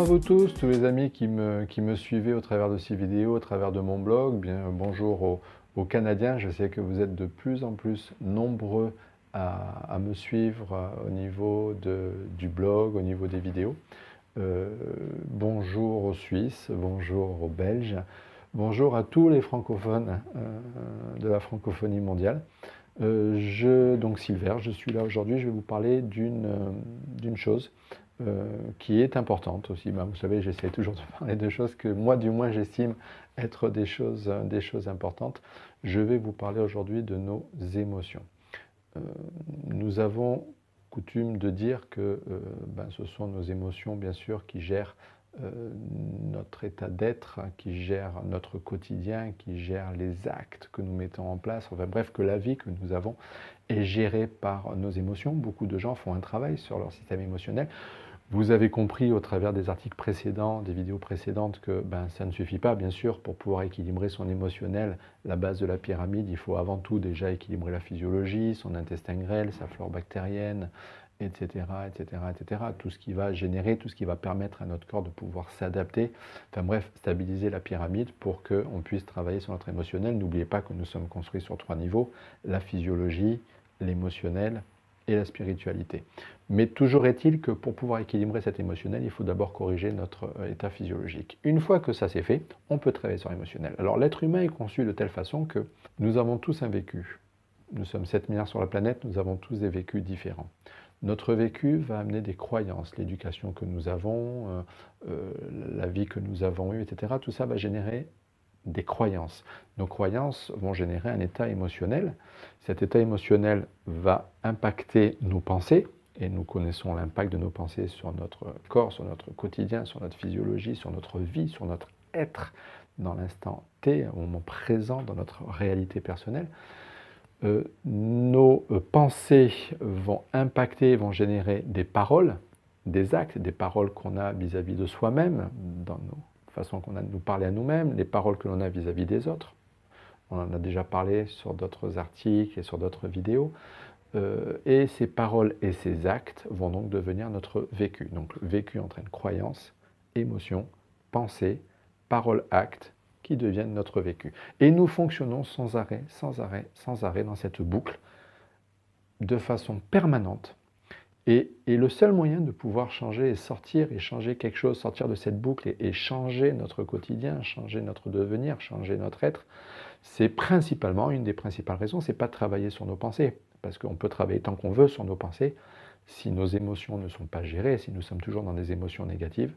vous tous les amis qui me suivez au travers de ces vidéos, au travers de mon blog. Bonjour aux Canadiens, je sais que vous êtes de plus en plus nombreux à me suivre au niveau du blog, au niveau des vidéos. Bonjour aux Suisses, bonjour aux Belges, bonjour à tous les francophones de la francophonie mondiale. Donc Silver, je suis là aujourd'hui, je vais vous parler d'une chose qui est importante aussi. Vous savez, j'essaie toujours de parler de choses que moi, du moins, j'estime être des choses importantes. Je vais vous parler aujourd'hui de nos émotions. Nous avons coutume de dire que ce sont nos émotions, bien sûr, qui gèrent notre état d'être, qui gèrent notre quotidien, qui gèrent les actes que nous mettons en place, enfin bref, que la vie que nous avons est gérée par nos émotions. Beaucoup de gens font un travail sur leur système émotionnel. Vous avez compris au travers des articles précédents, des vidéos précédentes, que ça ne suffit pas, bien sûr, pour pouvoir équilibrer son émotionnel. La base de la pyramide, il faut avant tout déjà équilibrer la physiologie, son intestin grêle, sa flore bactérienne, etc., etc., etc. Tout ce qui va générer, tout ce qui va permettre à notre corps de pouvoir s'adapter. Enfin bref, stabiliser la pyramide pour qu'on puisse travailler sur notre émotionnel. N'oubliez pas que nous sommes construits sur 3 niveaux, la physiologie, l'émotionnel et la spiritualité. Mais toujours est-il que pour pouvoir équilibrer cet émotionnel, il faut d'abord corriger notre état physiologique. Une fois que ça c'est fait, on peut travailler sur l'émotionnel. Alors l'être humain est conçu de telle façon que nous avons tous un vécu. Nous sommes 7 milliards sur la planète, nous avons tous des vécus différents. Notre vécu va amener des croyances, l'éducation que nous avons, la vie que nous avons eue, etc. Tout ça va générer des croyances. Nos croyances vont générer un état émotionnel. Cet état émotionnel va impacter nos pensées, et nous connaissons l'impact de nos pensées sur notre corps, sur notre quotidien, sur notre physiologie, sur notre vie, sur notre être dans l'instant T, au moment présent, dans notre réalité personnelle. Nos pensées vont impacter, vont générer des paroles, des actes, des paroles qu'on a vis-à-vis de soi-même, dans nos façon qu'on a de nous parler à nous-mêmes, les paroles que l'on a vis-à-vis des autres. On en a déjà parlé sur d'autres articles et sur d'autres vidéos. Et ces paroles et ces actes vont donc devenir notre vécu. Donc le vécu entraîne croyance, émotion, pensée, parole, acte, qui deviennent notre vécu. Et nous fonctionnons sans arrêt, sans arrêt, sans arrêt dans cette boucle, de façon permanente. Et le seul moyen de pouvoir changer et sortir et changer quelque chose, sortir de cette boucle et changer notre quotidien, changer notre devenir, changer notre être, c'est principalement, une des principales raisons, c'est pas de travailler sur nos pensées. Parce qu'on peut travailler tant qu'on veut sur nos pensées. Si nos émotions ne sont pas gérées, si nous sommes toujours dans des émotions négatives,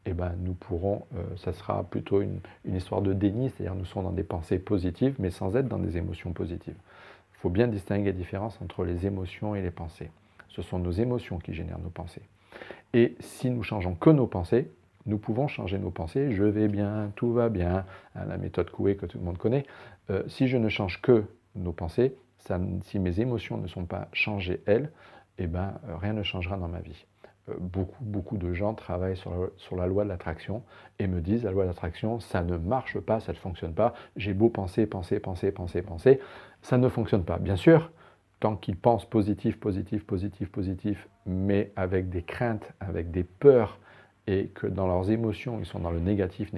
nous pourrons, ça sera plutôt une histoire de déni, c'est-à-dire nous sommes dans des pensées positives, mais sans être dans des émotions positives. Il faut bien distinguer la différence entre les émotions et les pensées. Ce sont nos émotions qui génèrent nos pensées. Et si nous changeons que nos pensées, nous pouvons changer nos pensées. Je vais bien, tout va bien, la méthode Coué que tout le monde connaît. Si je ne change que nos pensées, si mes émotions ne sont pas changées, elles, rien ne changera dans ma vie. Beaucoup de gens travaillent sur la loi de l'attraction et me disent la loi de l'attraction, ça ne marche pas, ça ne fonctionne pas. J'ai beau penser, ça ne fonctionne pas. Bien sûr, tant qu'ils pensent positif, mais avec des craintes, avec des peurs, et que dans leurs émotions, ils sont dans le négatif,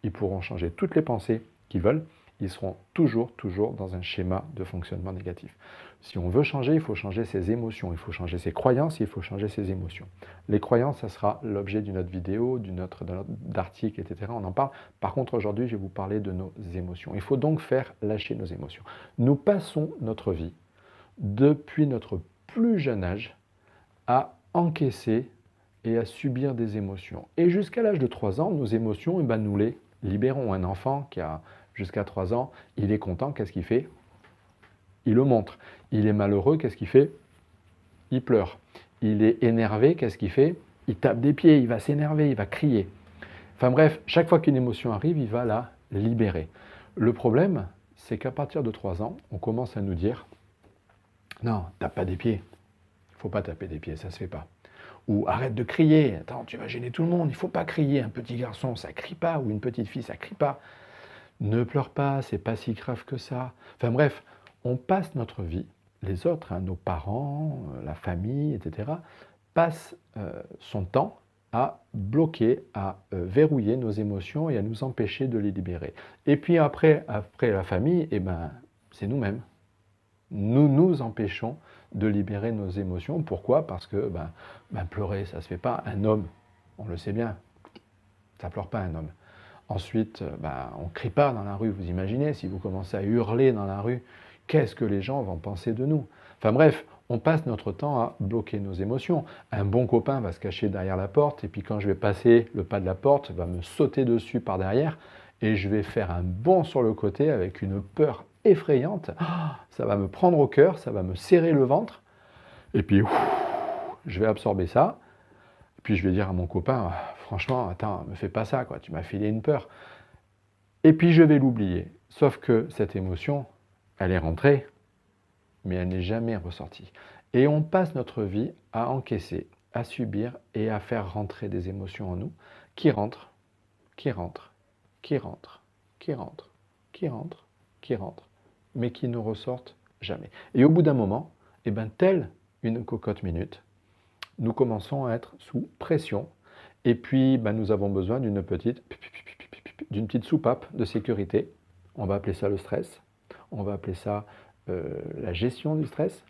ils pourront changer toutes les pensées qu'ils veulent, ils seront toujours dans un schéma de fonctionnement négatif. Si on veut changer, il faut changer ses émotions, il faut changer ses croyances, il faut changer ses émotions. Les croyances, ça sera l'objet d'une autre vidéo, d'un autre article, etc. On en parle. Par contre, aujourd'hui, je vais vous parler de nos émotions. Il faut donc faire lâcher nos émotions. Nous passons notre vie, depuis notre plus jeune âge, à encaisser et à subir des émotions. Et jusqu'à l'âge de 3 ans, nos émotions, nous les libérons. Un enfant qui a jusqu'à 3 ans, il est content, qu'est-ce qu'il fait? Il le montre. Il est malheureux, qu'est-ce qu'il fait? Il pleure. Il est énervé, qu'est-ce qu'il fait? Il tape des pieds, il va s'énerver, il va crier. Enfin bref, chaque fois qu'une émotion arrive, il va la libérer. Le problème, c'est qu'à partir de 3 ans, on commence à nous dire « Non, tape pas des pieds. Il ne faut pas taper des pieds, ça ne se fait pas. » Ou « Arrête de crier, attends, tu vas gêner tout le monde, il ne faut pas crier. Un petit garçon, ça ne crie pas, ou une petite fille, ça ne crie pas. Ne pleure pas, c'est pas si grave que ça. » Enfin bref, on passe notre vie, les autres, nos parents, la famille, etc., passent son temps à bloquer, à verrouiller nos émotions et à nous empêcher de les libérer. Et puis après la famille, eh ben, c'est nous-mêmes. Nous nous empêchons de libérer nos émotions. Pourquoi? Parce que pleurer, ça ne se fait pas. Un homme, on le sait bien, ça ne pleure pas un homme. Ensuite, on ne crie pas dans la rue. Vous imaginez, si vous commencez à hurler dans la rue, qu'est-ce que les gens vont penser de nous? Enfin bref, on passe notre temps à bloquer nos émotions. Un bon copain va se cacher derrière la porte, et puis quand je vais passer le pas de la porte, va me sauter dessus par derrière, et je vais faire un bond sur le côté avec une peur effrayante. Ça va me prendre au cœur, ça va me serrer le ventre, et puis je vais absorber ça. Puis je vais dire à mon copain, franchement, attends, me fais pas ça, quoi, tu m'as filé une peur. Et puis je vais l'oublier. Sauf que cette émotion, elle est rentrée, mais elle n'est jamais ressortie. Et on passe notre vie à encaisser, à subir et à faire rentrer des émotions en nous qui rentrent, qui rentrent, qui rentrent, qui rentrent, qui rentrent, qui rentrent, mais qui ne ressortent jamais. Et au bout d'un moment, telle une cocotte minute, nous commençons à être sous pression. Et puis, nous avons besoin d'une petite soupape de sécurité. On va appeler ça le stress. On va appeler ça la gestion du stress.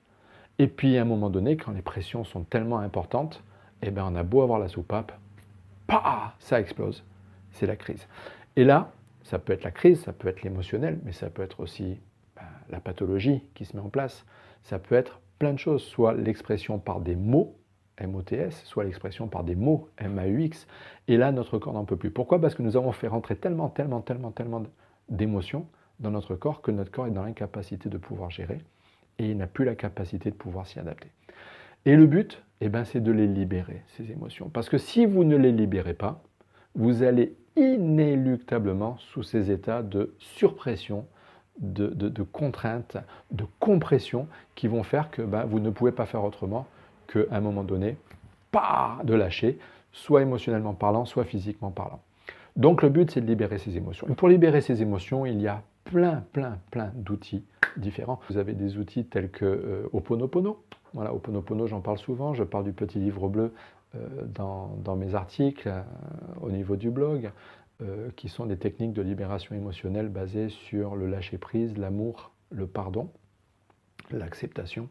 Et puis, à un moment donné, quand les pressions sont tellement importantes, on a beau avoir la soupape, ça explose. C'est la crise. Et là, ça peut être la crise, ça peut être l'émotionnel, mais ça peut être aussi la pathologie qui se met en place. Ça peut être plein de choses, soit l'expression par des mots, MOTS, soit l'expression par des mots, MAUX, et là, notre corps n'en peut plus. Pourquoi? Parce que nous avons fait rentrer tellement d'émotions dans notre corps que notre corps est dans l'incapacité de pouvoir gérer, et il n'a plus la capacité de pouvoir s'y adapter. Et le but, c'est de les libérer, ces émotions. Parce que si vous ne les libérez pas, vous allez inéluctablement sous ces états de surpression, de contrainte, de compression, qui vont faire que vous ne pouvez pas faire autrement qu'à un moment donné, de lâcher, soit émotionnellement parlant, soit physiquement parlant. Donc le but, c'est de libérer ces émotions. Et pour libérer ces émotions, il y a plein d'outils différents. Vous avez des outils tels que Ho'oponopono. Voilà, Ho'oponopono, j'en parle souvent. Je parle du petit livre bleu dans mes articles au niveau du blog, qui sont des techniques de libération émotionnelle basées sur le lâcher-prise, l'amour, le pardon, l'acceptation.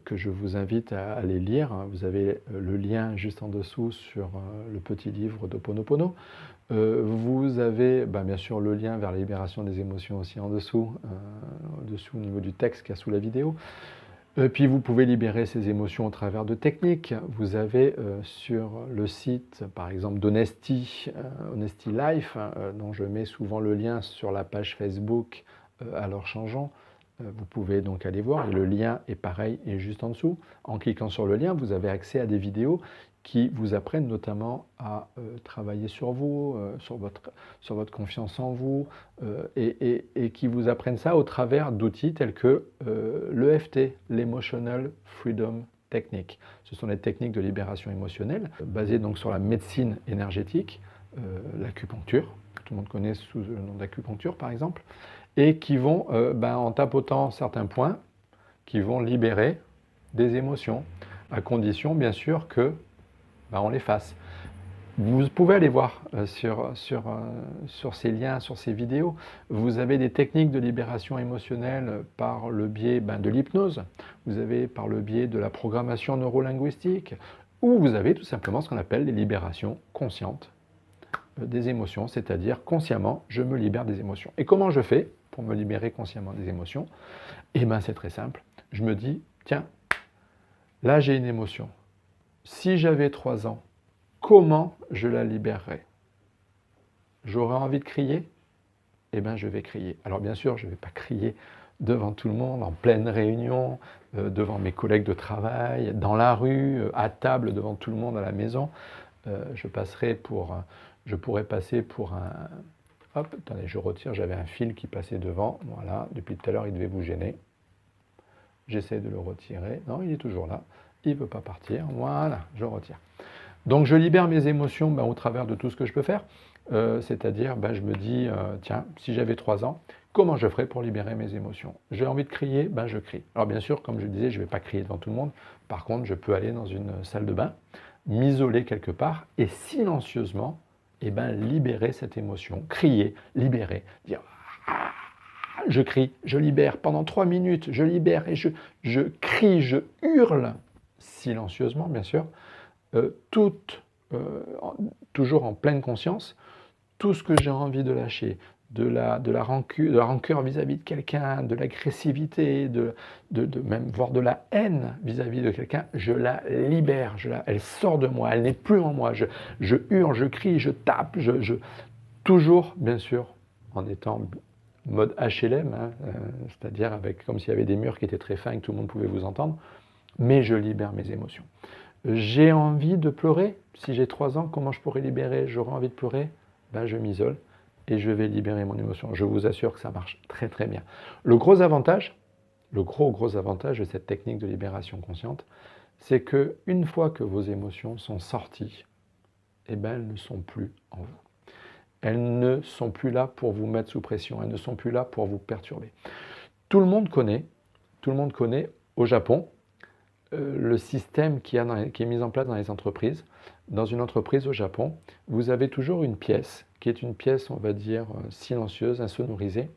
Que je vous invite à aller lire. Vous avez le lien juste en dessous sur le petit livre d'Ho'oponopono. Vous avez bien sûr le lien vers la libération des émotions aussi en dessous, au niveau du texte qu'il y a sous la vidéo. Puis vous pouvez libérer ces émotions au travers de techniques. Vous avez sur le site, par exemple, d'Honesty, Honesty Life, dont je mets souvent le lien sur la page Facebook Alors Changeons. Vous pouvez donc aller voir, et le lien est pareil, et juste en dessous. En cliquant sur le lien, vous avez accès à des vidéos qui vous apprennent notamment à travailler sur vous, sur votre confiance en vous, et qui vous apprennent ça au travers d'outils tels que l'EFT, l'Emotional Freedom Technique. Ce sont des techniques de libération émotionnelle basées donc sur la médecine énergétique, l'acupuncture, que tout le monde connaît sous le nom d'acupuncture par exemple, et qui vont, en tapotant certains points, qui vont libérer des émotions, à condition bien sûr que on les fasse. Vous pouvez aller voir sur ces liens, sur ces vidéos. Vous avez des techniques de libération émotionnelle par le biais de l'hypnose, vous avez par le biais de la programmation neurolinguistique, ou vous avez tout simplement ce qu'on appelle les libérations conscientes des émotions, c'est-à-dire consciemment, je me libère des émotions. Et comment je fais pour me libérer consciemment des émotions? C'est très simple. Je me dis, tiens, là j'ai une émotion. Si j'avais 3 ans, comment je la libérerais? J'aurais envie de crier? Je vais crier. Alors bien sûr, je ne vais pas crier devant tout le monde, en pleine réunion, devant mes collègues de travail, dans la rue, à table, devant tout le monde à la maison. Je pourrais passer pour un... Hop, attendez, je retire, j'avais un fil qui passait devant. Voilà, depuis tout à l'heure, il devait vous gêner. J'essaie de le retirer. Non, il est toujours là. Il ne veut pas partir. Voilà, je retire. Donc, je libère mes émotions au travers de tout ce que je peux faire. C'est-à-dire, je me dis, tiens, si j'avais 3 ans, comment je ferais pour libérer mes émotions? J'ai envie de crier, je crie. Alors, bien sûr, comme je disais, je ne vais pas crier devant tout le monde. Par contre, je peux aller dans une salle de bain m'isoler quelque part et silencieusement, libérer cette émotion, crier, libérer, dire ah, je crie, je libère pendant 3 minutes, je libère et je crie, je hurle silencieusement bien sûr, toujours en pleine conscience, tout ce que j'ai envie de lâcher, de la rancœur vis-à-vis de quelqu'un, de l'agressivité, même voire de la haine vis-à-vis de quelqu'un, je la libère, elle sort de moi, elle n'est plus en moi, je hurle, je crie, je tape, toujours bien sûr en étant mode HLM, hein, c'est-à-dire comme s'il y avait des murs qui étaient très fins et que tout le monde pouvait vous entendre, mais je libère mes émotions. J'ai envie de pleurer. Si j'ai 3 ans, comment je pourrais libérer? J'aurais envie de pleurer. Je m'isole et je vais libérer mon émotion. Je vous assure que ça marche très très bien. Le gros avantage de cette technique de libération consciente, c'est que une fois que vos émotions sont sorties, elles ne sont plus en vous. Elles ne sont plus là pour vous mettre sous pression. Elles ne sont plus là pour vous perturber. Tout le monde connaît au Japon, le système qui est mis en place dans les entreprises. Dans une entreprise au Japon, vous avez toujours une pièce, qui est une pièce, on va dire, silencieuse, insonorisée,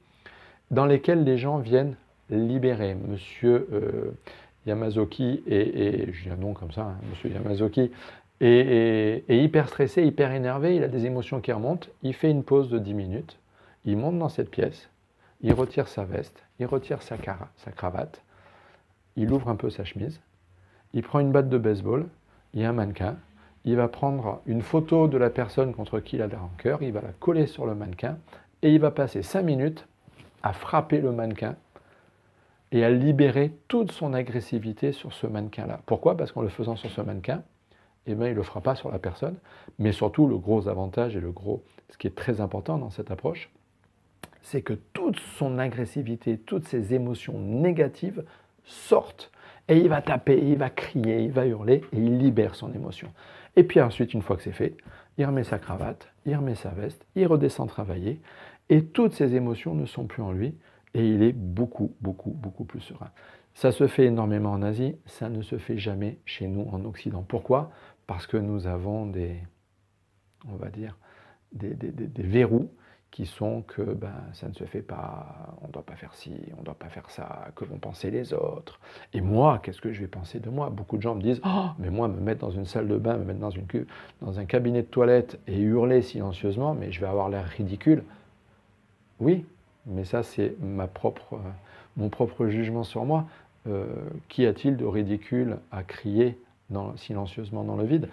dans laquelle les gens viennent libérer. Monsieur Yamazoki, et je dis un nom comme ça, hein, Monsieur Yamazoki, est hyper stressé, hyper énervé, il a des émotions qui remontent, il fait une pause de 10 minutes, il monte dans cette pièce, il retire sa veste, il retire sa cravate, il ouvre un peu sa chemise, il prend une batte de baseball, il y a un mannequin, il va prendre une photo de la personne contre qui il a de la rancœur, il va la coller sur le mannequin et il va passer 5 minutes à frapper le mannequin et à libérer toute son agressivité sur ce mannequin-là. Pourquoi? Parce qu'en le faisant sur ce mannequin, il ne le fera pas sur la personne, mais surtout le gros avantage et ce qui est très important dans cette approche, c'est que toute son agressivité, toutes ses émotions négatives sortent. Et il va taper, il va crier, il va hurler et il libère son émotion. Et puis ensuite, une fois que c'est fait, il remet sa cravate, il remet sa veste, il redescend travailler et toutes ses émotions ne sont plus en lui et il est beaucoup, beaucoup, beaucoup plus serein. Ça se fait énormément en Asie, ça ne se fait jamais chez nous en Occident. Pourquoi? Parce que nous avons des verrous qui sont que ça ne se fait pas, on ne doit pas faire ci, on ne doit pas faire ça, que vont penser les autres. Et moi, qu'est-ce que je vais penser de moi? Beaucoup de gens me disent « Oh, mais moi, me mettre dans une salle de bain, me mettre dans un cabinet de toilette et hurler silencieusement, mais je vais avoir l'air ridicule. » Oui, mais ça, c'est mon propre jugement sur moi. Qu'y a-t-il de ridicule à crier silencieusement dans le vide?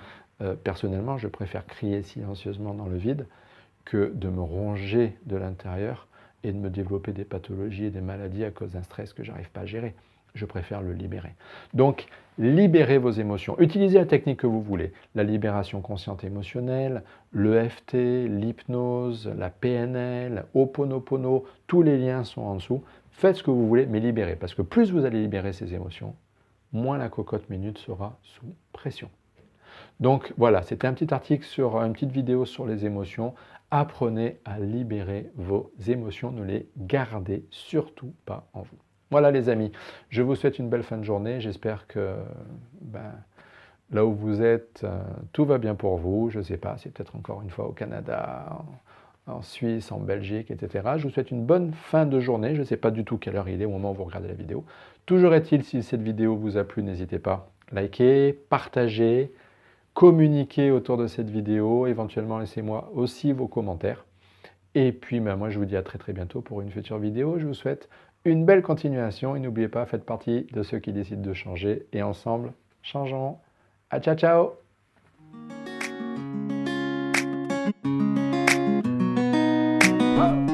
Personnellement, je préfère crier silencieusement dans le vide que de me ronger de l'intérieur et de me développer des pathologies et des maladies à cause d'un stress que je n'arrive pas à gérer. Je préfère le libérer. Donc, libérez vos émotions. Utilisez la technique que vous voulez. La libération consciente émotionnelle, l'EFT, l'hypnose, la PNL, Ho'oponopono, tous les liens sont en dessous. Faites ce que vous voulez, mais libérez. Parce que plus vous allez libérer ces émotions, moins la cocotte minute sera sous pression. Donc voilà, c'était un petit article une petite vidéo sur les émotions. Apprenez à libérer vos émotions, ne les gardez surtout pas en vous. Voilà les amis, je vous souhaite une belle fin de journée. J'espère que là où vous êtes, tout va bien pour vous. Je ne sais pas, c'est peut-être encore une fois au Canada, en Suisse, en Belgique, etc. Je vous souhaite une bonne fin de journée. Je ne sais pas du tout quelle heure il est au moment où vous regardez la vidéo. Toujours est-il, si cette vidéo vous a plu, n'hésitez pas à liker, partager, communiquez autour de cette vidéo, éventuellement laissez-moi aussi vos commentaires. Et puis moi je vous dis à très très bientôt pour une future vidéo. Je vous souhaite une belle continuation et n'oubliez pas, faites partie de ceux qui décident de changer et ensemble, changeons. À ciao ciao. Wow.